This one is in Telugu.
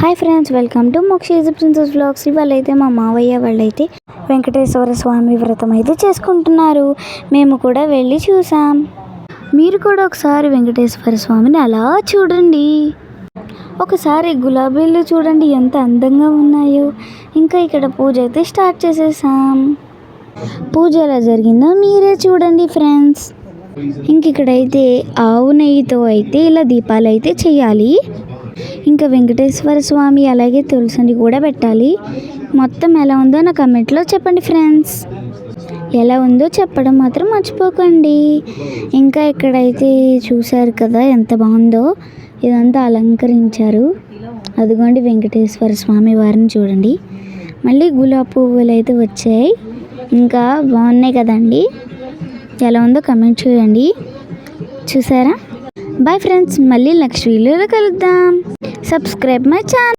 హాయ్ ఫ్రెండ్స్, వెల్కమ్ టు మోక్ష ప్రిన్సెస్ వ్లాగ్స్. ఇవాళైతే మా మావయ్య వాళ్ళైతే వెంకటేశ్వర స్వామి వ్రతం అయితే చేసుకుంటున్నారు. మేము కూడా వెళ్ళి చూసాం. మీరు కూడా ఒకసారి వెంకటేశ్వర స్వామిని అలా చూడండి. ఒకసారి గులాబీలు చూడండి ఎంత అందంగా ఉన్నాయో. ఇంకా ఇక్కడ పూజ అయితే స్టార్ట్ చేసేసాం. పూజ ఎలా జరిగిందో మీరే చూడండి ఫ్రెండ్స్. ఇంక ఇక్కడైతే ఆవు నెయ్యితో అయితే ఇలా దీపాలు అయితే చేయాలి. ఇంకా వెంకటేశ్వర స్వామి అలాగే తులసిని కూడా పెట్టాలి. మొత్తం ఎలా ఉందో నా కమెంట్లో చెప్పండి ఫ్రెండ్స్. ఎలా ఉందో చెప్పడం మాత్రం మర్చిపోకండి. ఇంకా ఇక్కడైతే చూశారు కదా ఎంత బాగుందో, ఇదంతా అలంకరించారు. అదిగోండి వెంకటేశ్వర స్వామి వారిని చూడండి. మళ్ళీ గులాబీ పువ్వులు అయితే వచ్చాయి. ఇంకా బాగున్నాయి కదండి. ఎలా ఉందో కమెంట్ చేయండి. చూసారా? బాయ్ ఫ్రెండ్స్, మళ్ళీ నెక్స్ట్ వీడియోలో కలుద్దాం. Subscribe my channel.